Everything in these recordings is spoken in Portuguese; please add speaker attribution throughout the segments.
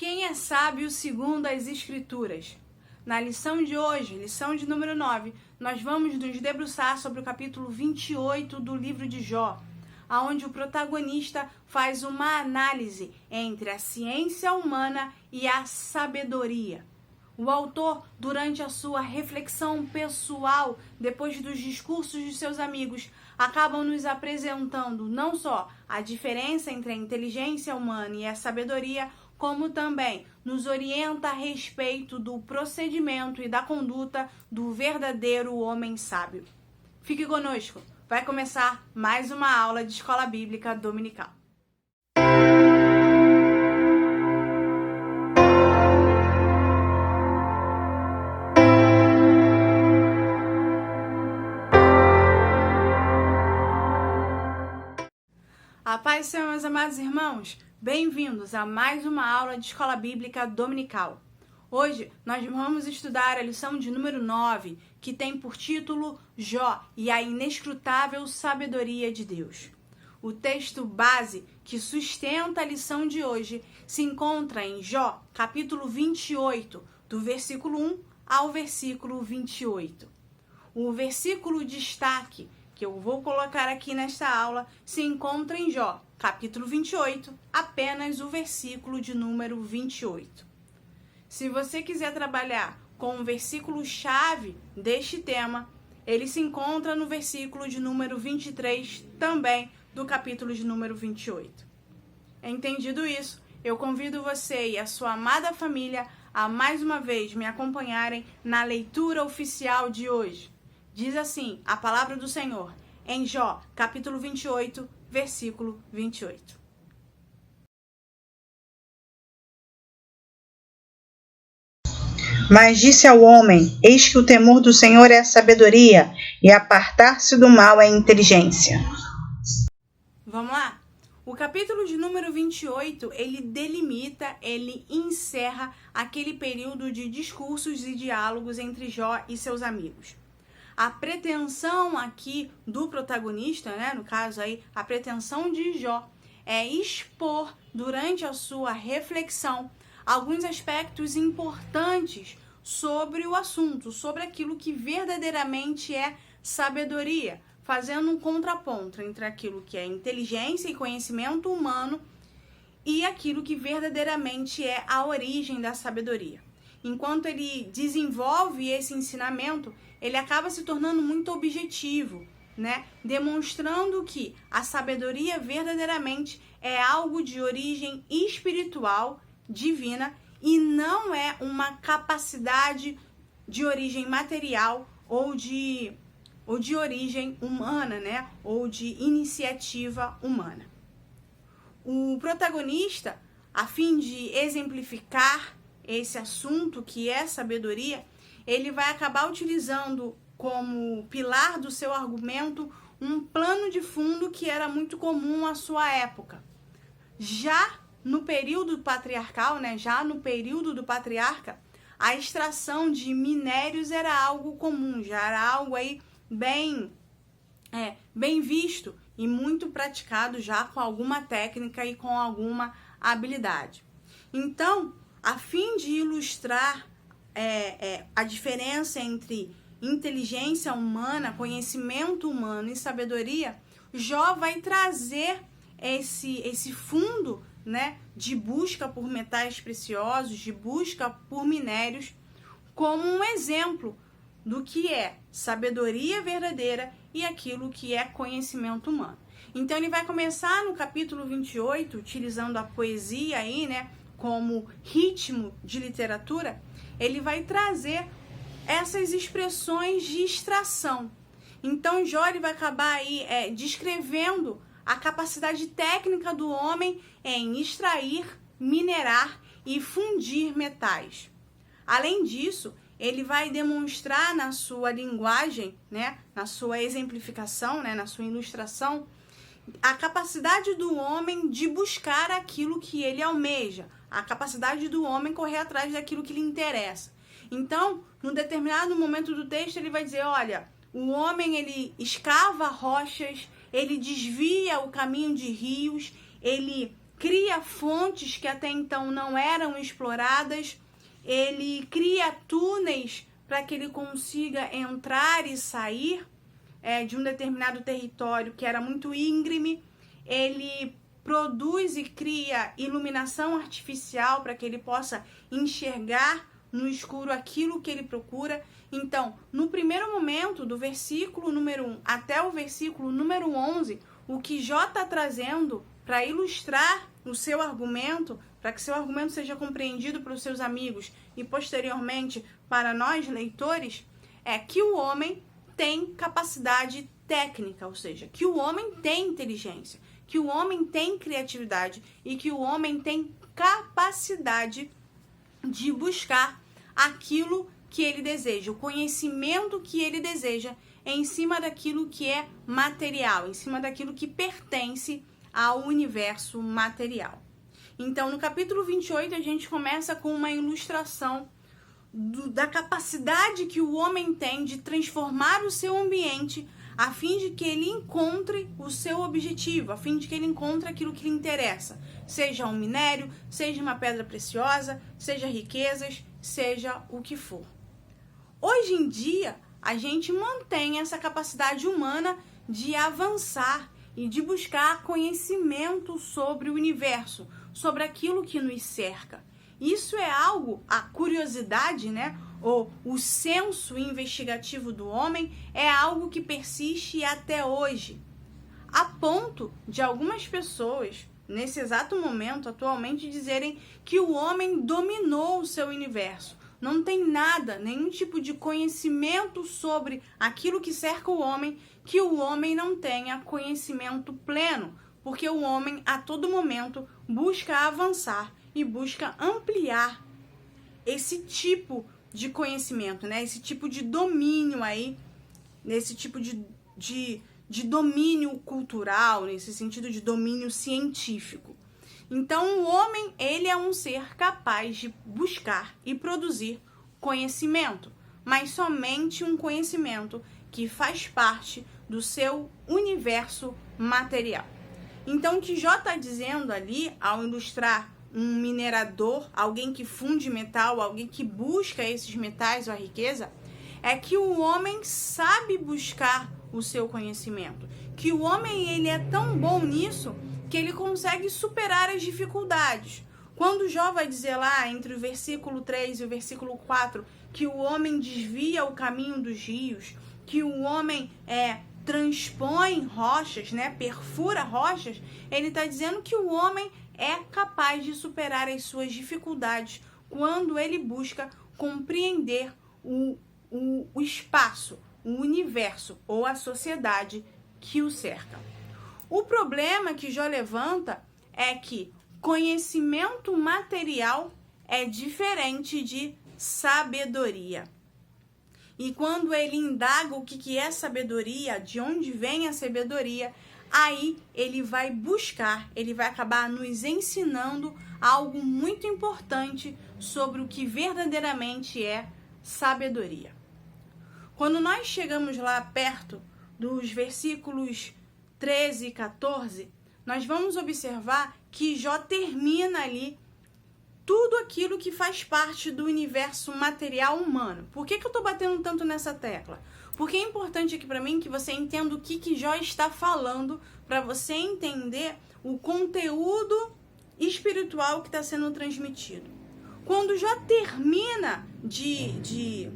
Speaker 1: Quem é sábio segundo as Escrituras? Na lição de hoje, lição de número 9, nós vamos nos debruçar sobre o capítulo 28 do livro de Jó, onde o protagonista faz uma análise entre a ciência humana e a sabedoria. O autor, durante a sua reflexão pessoal, depois dos discursos de seus amigos, acabam nos apresentando não só a diferença entre a inteligência humana e a sabedoria, como também nos orienta a respeito do procedimento e da conduta do verdadeiro homem sábio. Fique conosco, vai começar mais uma aula de Escola Bíblica Dominical. A paz do Senhor, meus amados irmãos, bem-vindos a mais uma aula de Escola Bíblica Dominical. Hoje nós vamos estudar a lição de número 9, que tem por título Jó e a inescrutável sabedoria de Deus. O texto base que sustenta a lição de hoje se encontra em Jó, capítulo 28, do versículo 1 ao versículo 28. O versículo destaque que eu vou colocar aqui nesta aula se encontra em Jó, capítulo 28, apenas o versículo de número 28. Se você quiser trabalhar com o versículo-chave deste tema, ele se encontra no versículo de número 23, também do capítulo de número 28. Entendido isso, eu convido você e a sua amada família a mais uma vez me acompanharem na leitura oficial de hoje. Diz assim a palavra do Senhor, em Jó, capítulo 28, versículo 28.
Speaker 2: Mas disse ao homem, eis que o temor do Senhor é a sabedoria, e apartar-se do mal é a inteligência.
Speaker 1: Vamos lá? O capítulo de número 28, ele delimita, ele encerra aquele período de discursos e diálogos entre Jó e seus amigos. A pretensão aqui do protagonista, no caso aí, a pretensão de Jó, é expor durante a sua reflexão alguns aspectos importantes sobre o assunto, sobre aquilo que verdadeiramente é sabedoria, fazendo um contraponto entre aquilo que é inteligência e conhecimento humano e aquilo que verdadeiramente é a origem da sabedoria. Enquanto ele desenvolve esse ensinamento, ele acaba se tornando muito objetivo, demonstrando que a sabedoria verdadeiramente é algo de origem espiritual, divina, e não é uma capacidade de origem material ou de origem humana, ou de iniciativa humana. O protagonista, a fim de exemplificar esse assunto que é sabedoria, ele vai acabar utilizando como pilar do seu argumento um plano de fundo que era muito comum à sua época. Já no período patriarcal, já no período do patriarca, a extração de minérios era algo comum, já era algo aí bem visto e muito praticado já com alguma técnica e com alguma habilidade. Então, a fim de ilustrar a diferença entre inteligência humana, conhecimento humano e sabedoria, Jó vai trazer esse fundo, de busca por metais preciosos, de busca por minérios, como um exemplo do que é sabedoria verdadeira e aquilo que é conhecimento humano. Então ele vai começar no capítulo 28, utilizando a poesia aí, como ritmo de literatura, ele vai trazer essas expressões de extração. Então Jó ele vai acabar aí descrevendo a capacidade técnica do homem em extrair, minerar e fundir metais. Além disso, ele vai demonstrar na sua linguagem, na sua exemplificação, na sua ilustração, a capacidade do homem de buscar aquilo que ele almeja, a capacidade do homem correr atrás daquilo que lhe interessa. Então, num determinado momento do texto, ele vai dizer, olha, o homem ele escava rochas, ele desvia o caminho de rios, ele cria fontes que até então não eram exploradas, ele cria túneis para que ele consiga entrar e sair de um determinado território que era muito íngreme, ele produz e cria iluminação artificial para que ele possa enxergar no escuro aquilo que ele procura. Então, no primeiro momento, do versículo número 1 até o versículo número 11, o que Jó está trazendo para ilustrar o seu argumento, para que seu argumento seja compreendido pelos seus amigos e posteriormente para nós, leitores, é que o homem tem capacidade técnica, ou seja, que o homem tem inteligência, que o homem tem criatividade e que o homem tem capacidade de buscar aquilo que ele deseja, o conhecimento que ele deseja em cima daquilo que é material, em cima daquilo que pertence ao universo material. Então, no capítulo 28, a gente começa com uma ilustração da capacidade que o homem tem de transformar o seu ambiente a fim de que ele encontre o seu objetivo, a fim de que ele encontre aquilo que lhe interessa, seja um minério, seja uma pedra preciosa, seja riquezas, seja o que for. Hoje em dia, a gente mantém essa capacidade humana de avançar e de buscar conhecimento sobre o universo, sobre aquilo que nos cerca. Isso é algo, a curiosidade, né? Ou o senso investigativo do homem é algo que persiste até hoje, a ponto de algumas pessoas, nesse exato momento, atualmente, dizerem que o homem dominou o seu universo. Não tem nada, nenhum tipo de conhecimento sobre aquilo que cerca o homem, que o homem não tenha conhecimento pleno, porque o homem, a todo momento, busca avançar e busca ampliar esse tipo de conhecimento, né? Esse tipo de domínio aí, nesse tipo de domínio cultural, nesse sentido de domínio científico. Então, o homem, ele é um ser capaz de buscar e produzir conhecimento, mas somente um conhecimento que faz parte do seu universo material. Então, o que Jó está dizendo ali, ao ilustrar um minerador, alguém que funde metal, alguém que busca esses metais ou a riqueza, é que o homem sabe buscar o seu conhecimento, que o homem ele é tão bom nisso que ele consegue superar as dificuldades. Quando Jó vai dizer lá, entre o versículo 3 e o versículo 4, que o homem desvia o caminho dos rios, que o homem transpõe rochas, né, perfura rochas, ele está dizendo que o homem é capaz de superar as suas dificuldades quando ele busca compreender o espaço, o universo ou a sociedade que o cerca. O problema que Jó levanta é que conhecimento material é diferente de sabedoria. E quando ele indaga o que é sabedoria, de onde vem a sabedoria, aí ele vai buscar, ele vai acabar nos ensinando algo muito importante sobre o que verdadeiramente é sabedoria. Quando nós chegamos lá perto dos versículos 13 e 14, nós vamos observar que Jó termina ali tudo aquilo que faz parte do universo material humano. Por que eu estou batendo tanto nessa tecla? Porque é importante aqui para mim que você entenda o que Jó está falando, para você entender o conteúdo espiritual que está sendo transmitido. Quando Jó termina de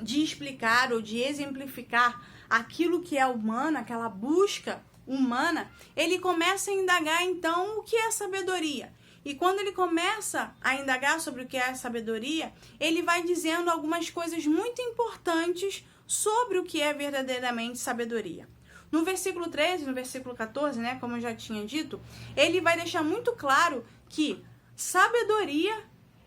Speaker 1: explicar ou de exemplificar aquilo que é humano, aquela busca humana, ele começa a indagar então o que é sabedoria. E quando ele começa a indagar sobre o que é sabedoria, ele vai dizendo algumas coisas muito importantes sobre o que é verdadeiramente sabedoria. No versículo 13, no versículo 14, né, como eu já tinha dito, ele vai deixar muito claro que sabedoria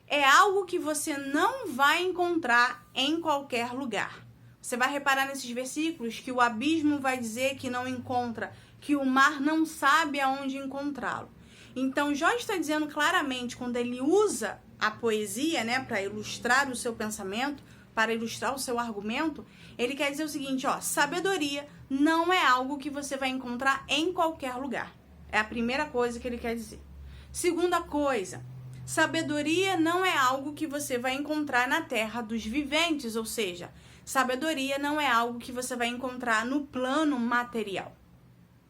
Speaker 1: é algo que você não vai encontrar em qualquer lugar. Você vai reparar nesses versículos que o abismo vai dizer que não encontra, que o mar não sabe aonde encontrá-lo. Então, Jó está dizendo claramente, quando ele usa a poesia, né, para ilustrar o seu pensamento, para ilustrar o seu argumento, ele quer dizer o seguinte, sabedoria não é algo que você vai encontrar em qualquer lugar. É a primeira coisa que ele quer dizer. Segunda coisa, sabedoria não é algo que você vai encontrar na terra dos viventes, ou seja, sabedoria não é algo que você vai encontrar no plano material,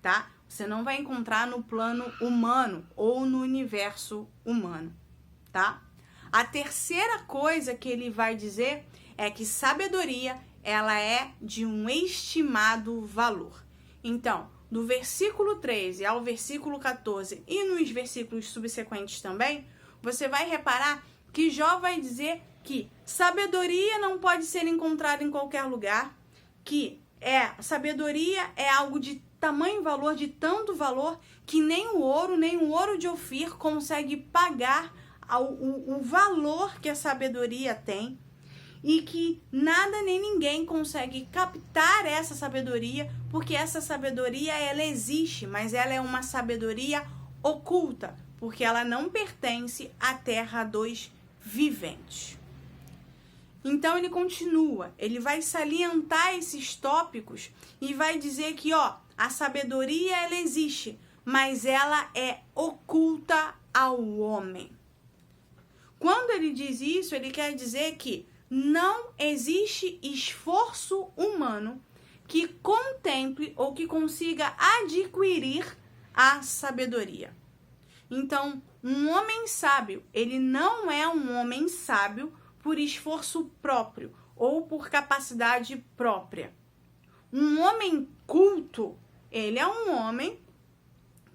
Speaker 1: tá? Você não vai encontrar no plano humano ou no universo humano, tá? A terceira coisa que ele vai dizer é que sabedoria, ela é de um estimado valor. Então, do versículo 13 ao versículo 14 e nos versículos subsequentes também, você vai reparar que Jó vai dizer que sabedoria não pode ser encontrada em qualquer lugar, que sabedoria é algo de tamanho valor, de tanto valor, que nem o ouro de Ofir consegue pagar o valor que a sabedoria tem, e que nada nem ninguém consegue captar essa sabedoria, porque essa sabedoria ela existe, mas ela é uma sabedoria oculta, porque ela não pertence à terra dos viventes. Então ele continua, ele vai salientar esses tópicos e vai dizer que, a sabedoria ela existe, mas ela é oculta ao homem. Quando ele diz isso, ele quer dizer que não existe esforço humano que contemple ou que consiga adquirir a sabedoria. Então, um homem sábio, ele não é um homem sábio por esforço próprio ou por capacidade própria. Um homem culto, ele é um homem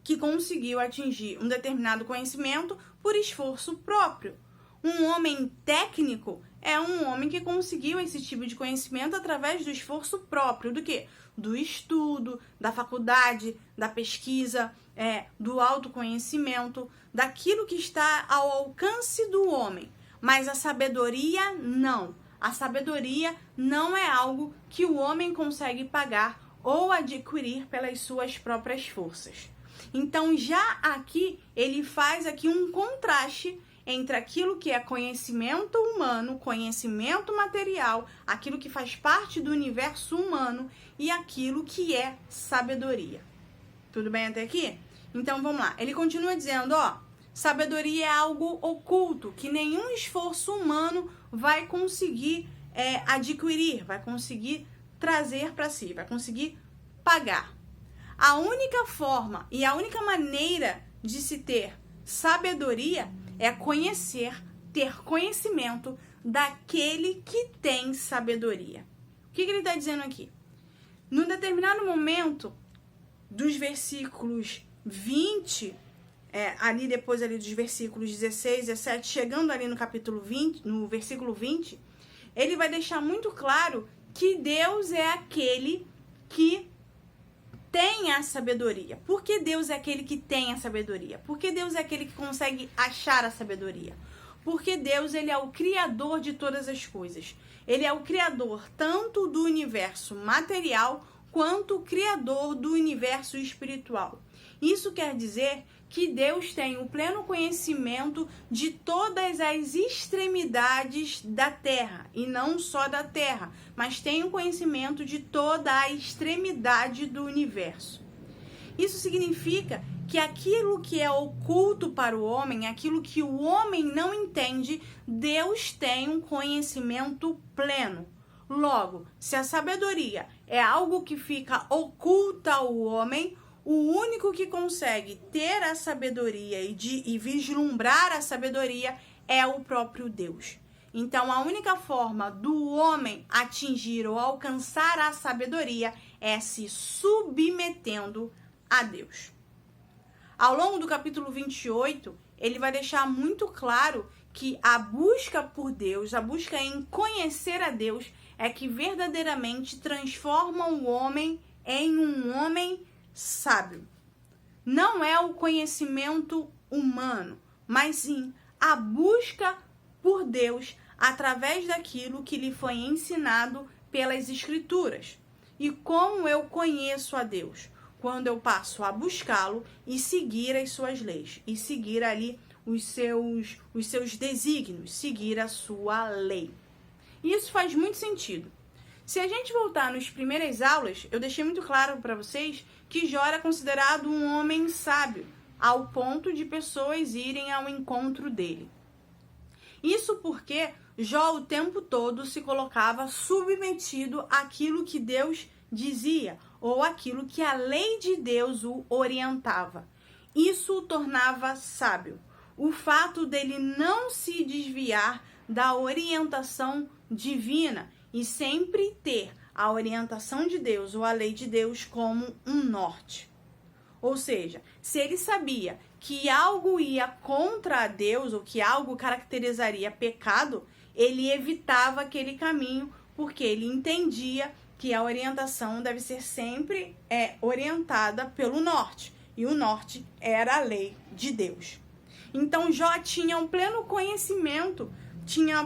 Speaker 1: que conseguiu atingir um determinado conhecimento por esforço próprio. Um homem técnico é um homem que conseguiu esse tipo de conhecimento através do esforço próprio. Do quê? Do estudo, da faculdade, da pesquisa, do autoconhecimento, daquilo que está ao alcance do homem. Mas a sabedoria, não. A sabedoria não é algo que o homem consegue pagar ou adquirir pelas suas próprias forças. Então, já aqui, ele faz aqui um contraste entre aquilo que é conhecimento humano, conhecimento material, aquilo que faz parte do universo humano e aquilo que é sabedoria. Tudo bem até aqui? Então vamos lá. Ele continua dizendo, sabedoria é algo oculto, que nenhum esforço humano vai conseguir adquirir, vai conseguir trazer para si, vai conseguir pagar. A única forma e a única maneira de se ter sabedoria é ter conhecimento daquele que tem sabedoria. O que ele está dizendo aqui? Num determinado momento, dos versículos 20, ali depois ali dos versículos 16, 17, chegando ali no capítulo 20, no versículo 20, ele vai deixar muito claro que Deus é aquele que tem a sabedoria. Por que Deus é aquele que tem a sabedoria? Porque Deus é aquele que consegue achar a sabedoria. Porque Deus, ele é o criador de todas as coisas. Ele é o criador tanto do universo material quanto o criador do universo espiritual. Isso quer dizer que Deus tem o pleno conhecimento de todas as extremidades da Terra, e não só da Terra, mas tem o conhecimento de toda a extremidade do universo. Isso significa que aquilo que é oculto para o homem, aquilo que o homem não entende, Deus tem um conhecimento pleno. Logo, se a sabedoria é algo que fica oculta ao homem, o único que consegue ter a sabedoria e vislumbrar a sabedoria é o próprio Deus. Então, a única forma do homem atingir ou alcançar a sabedoria é se submetendo a Deus. Ao longo do capítulo 28, ele vai deixar muito claro que a busca por Deus, a busca em conhecer a Deus, é que verdadeiramente transforma o homem em um homem sábio. Não é o conhecimento humano, mas sim a busca por Deus através daquilo que lhe foi ensinado pelas Escrituras. E como eu conheço a Deus? Quando eu passo a buscá-lo e seguir as suas leis, e seguir ali os seus desígnios, seguir a sua lei. E isso faz muito sentido. Se a gente voltar nas primeiras aulas, eu deixei muito claro para vocês que Jó era considerado um homem sábio, ao ponto de pessoas irem ao encontro dele. Isso porque Jó o tempo todo se colocava submetido àquilo que Deus dizia ou àquilo que a lei de Deus o orientava. Isso o tornava sábio. O fato dele não se desviar da orientação divina e sempre ter a orientação de Deus ou a lei de Deus como um norte. Ou seja, se ele sabia que algo ia contra Deus ou que algo caracterizaria pecado, ele evitava aquele caminho porque ele entendia que a orientação deve ser sempre orientada pelo norte. E o norte era a lei de Deus. Então Jó tinha um pleno conhecimento, tinha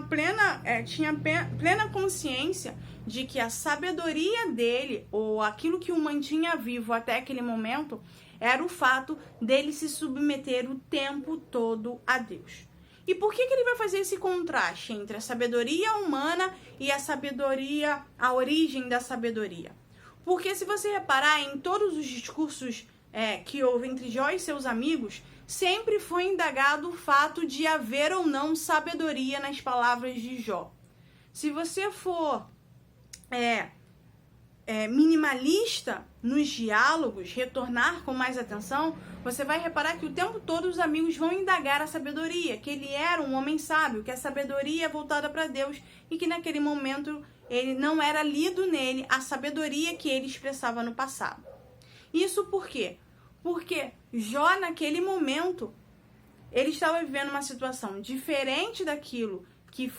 Speaker 1: plena consciência de que a sabedoria dele, ou aquilo que o mantinha vivo até aquele momento, era o fato dele se submeter o tempo todo a Deus. E por que ele vai fazer esse contraste entre a sabedoria humana e a origem da sabedoria? Porque se você reparar em todos os discursos que houve entre Jó e seus amigos, sempre foi indagado o fato de haver ou não sabedoria nas palavras de Jó. Se você for minimalista nos diálogos, retornar com mais atenção, você vai reparar que o tempo todo os amigos vão indagar a sabedoria, que ele era um homem sábio, que a sabedoria é voltada para Deus e que naquele momento ele não era lido nele a sabedoria que ele expressava no passado. Isso por quê? Porque Jó, naquele momento, ele estava vivendo uma situação diferente daquilo que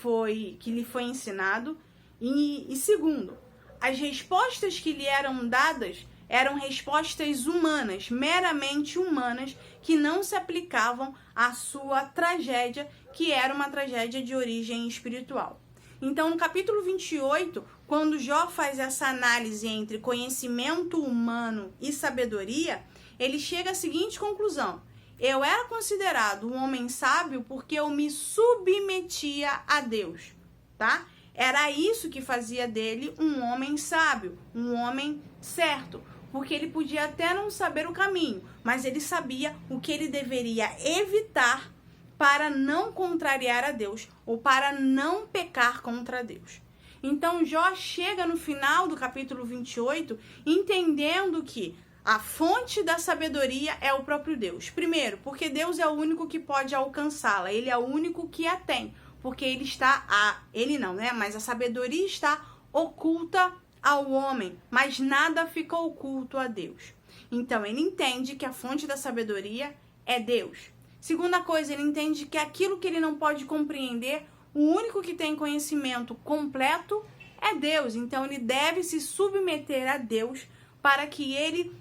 Speaker 1: lhe foi ensinado. E segundo, as respostas que lhe eram dadas eram respostas humanas, meramente humanas, que não se aplicavam à sua tragédia, que era uma tragédia de origem espiritual. Então, no capítulo 28, quando Jó faz essa análise entre conhecimento humano e sabedoria, ele chega à seguinte conclusão: eu era considerado um homem sábio porque eu me submetia a Deus, tá? Era isso que fazia dele um homem sábio, um homem certo, porque ele podia até não saber o caminho, mas ele sabia o que ele deveria evitar para não contrariar a Deus ou para não pecar contra Deus. Então Jó chega no final do capítulo 28 entendendo que a fonte da sabedoria é o próprio Deus. Primeiro, porque Deus é o único que pode alcançá-la, ele é o único que a tem, porque mas a sabedoria está oculta ao homem, mas nada fica oculto a Deus. Então ele entende que a fonte da sabedoria é Deus. Segunda coisa, ele entende que aquilo que ele não pode compreender, o único que tem conhecimento completo é Deus. Então ele deve se submeter a Deus para que ele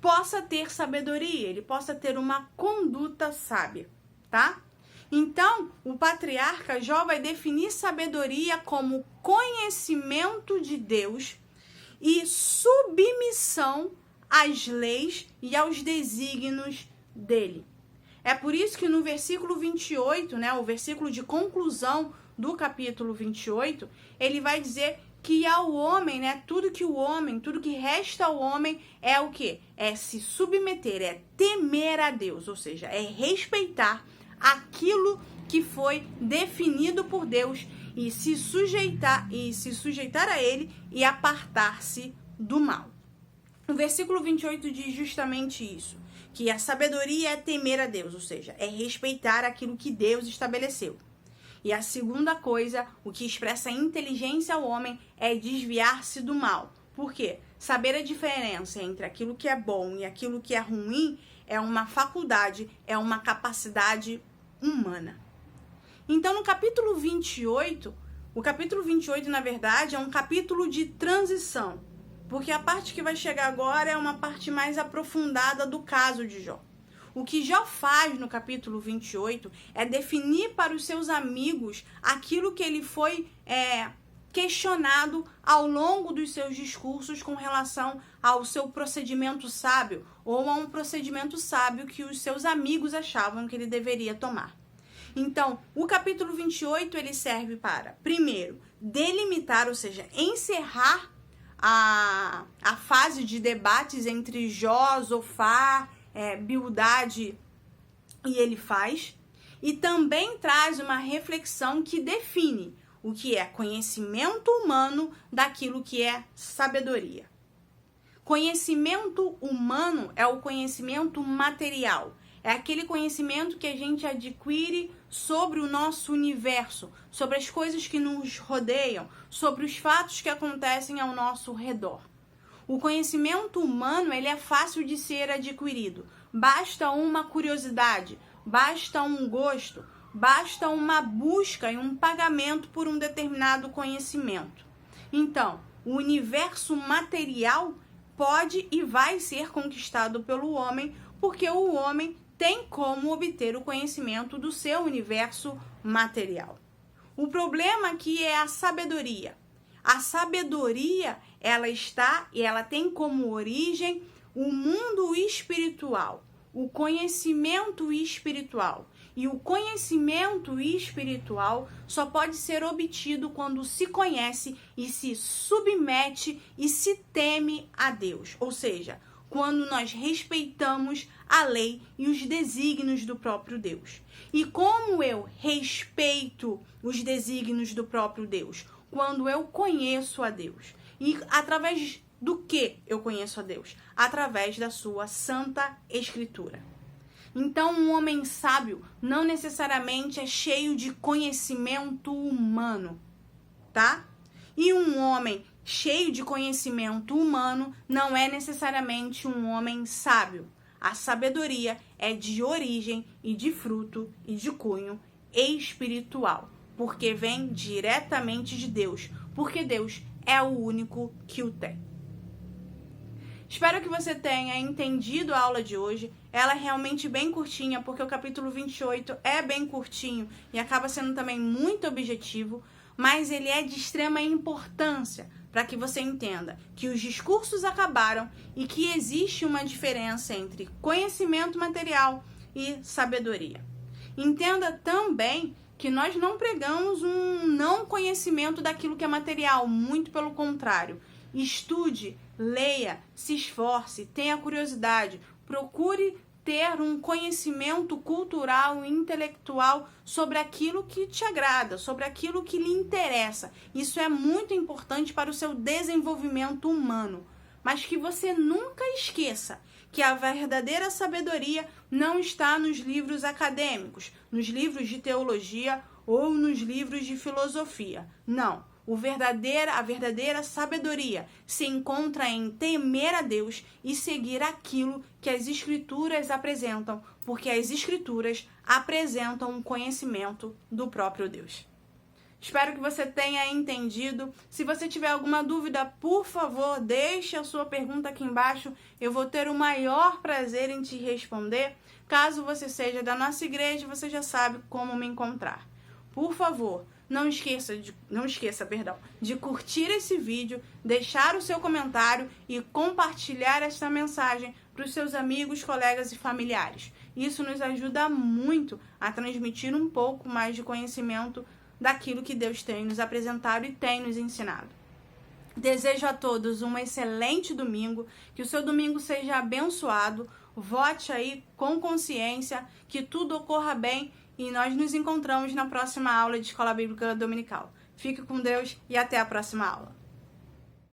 Speaker 1: possa ter sabedoria, ele possa ter uma conduta sábia, tá? Então, o patriarca Jó vai definir sabedoria como conhecimento de Deus e submissão às leis e aos desígnios dele. É por isso que no versículo 28, o versículo de conclusão do capítulo 28, ele vai dizer que ao homem, tudo que resta ao homem é o quê? É se submeter, é temer a Deus, ou seja, é respeitar aquilo que foi definido por Deus e se sujeitar a ele e apartar-se do mal. O versículo 28 diz justamente isso, que a sabedoria é temer a Deus, ou seja, é respeitar aquilo que Deus estabeleceu. E a segunda coisa, o que expressa inteligência ao homem, é desviar-se do mal. Por quê? Saber a diferença entre aquilo que é bom e aquilo que é ruim é uma faculdade, é uma capacidade humana. Então, no capítulo 28, o capítulo 28, na verdade, é um capítulo de transição, porque a parte que vai chegar agora é uma parte mais aprofundada do caso de Jó. O que Jó faz no capítulo 28 é definir para os seus amigos aquilo que ele foi questionado ao longo dos seus discursos com relação ao seu procedimento sábio ou a um procedimento sábio que os seus amigos achavam que ele deveria tomar. Então, o capítulo 28 ele serve para, primeiro, delimitar, ou seja, encerrar a fase de debates entre Jó, Zofar, Bildade e ele faz, e também traz uma reflexão que define o que é conhecimento humano daquilo que é sabedoria. Conhecimento humano é o conhecimento material, é aquele conhecimento que a gente adquire sobre o nosso universo, sobre as coisas que nos rodeiam, sobre os fatos que acontecem ao nosso redor. O conhecimento humano, ele é fácil de ser adquirido. Basta uma curiosidade, basta um gosto, basta uma busca e um pagamento por um determinado conhecimento. Então, o universo material pode e vai ser conquistado pelo homem, porque o homem tem como obter o conhecimento do seu universo material. O problema aqui é a sabedoria. A sabedoria, ela está e ela tem como origem o mundo espiritual, o conhecimento espiritual. E o conhecimento espiritual só pode ser obtido quando se conhece e se submete e se teme a Deus. Ou seja, quando nós respeitamos a lei e os desígnios do próprio Deus. E como eu respeito os desígnios do próprio Deus? Quando eu conheço a Deus. E através do que eu conheço a Deus? Através da sua Santa Escritura. Então, um homem sábio não necessariamente é cheio de conhecimento humano, tá? E um homem cheio de conhecimento humano não é necessariamente um homem sábio. A sabedoria é de origem e de fruto e de cunho espiritual, porque vem diretamente de Deus, porque Deus é o único que o tem. Espero que você tenha entendido a aula de hoje. Ela é realmente bem curtinha, porque o capítulo 28 é bem curtinho e acaba sendo também muito objetivo, mas ele é de extrema importância para que você entenda que os discursos acabaram e que existe uma diferença entre conhecimento material e sabedoria. Entenda também que nós não pregamos um não conhecimento daquilo que é material, muito pelo contrário. Estude, leia, se esforce, tenha curiosidade, procure ter um conhecimento cultural e intelectual sobre aquilo que te agrada, sobre aquilo que lhe interessa. Isso é muito importante para o seu desenvolvimento humano. Mas que você nunca esqueça que a verdadeira sabedoria não está nos livros acadêmicos, nos livros de teologia ou nos livros de filosofia. Não. A verdadeira sabedoria se encontra em temer a Deus e seguir aquilo que as Escrituras apresentam, porque as Escrituras apresentam um conhecimento do próprio Deus. Espero que você tenha entendido. Se você tiver alguma dúvida, por favor, deixe a sua pergunta aqui embaixo. Eu vou ter o maior prazer em te responder. Caso você seja da nossa igreja, você já sabe como me encontrar. Por favor, não esqueça de curtir esse vídeo, deixar o seu comentário e compartilhar esta mensagem para os seus amigos, colegas e familiares. Isso nos ajuda muito a transmitir um pouco mais de conhecimento daquilo que Deus tem nos apresentado e tem nos ensinado. Desejo a todos um excelente domingo, que o seu domingo seja abençoado, vote aí com consciência, que tudo ocorra bem e nós nos encontramos na próxima aula de Escola Bíblica Dominical. Fique com Deus e até a próxima aula.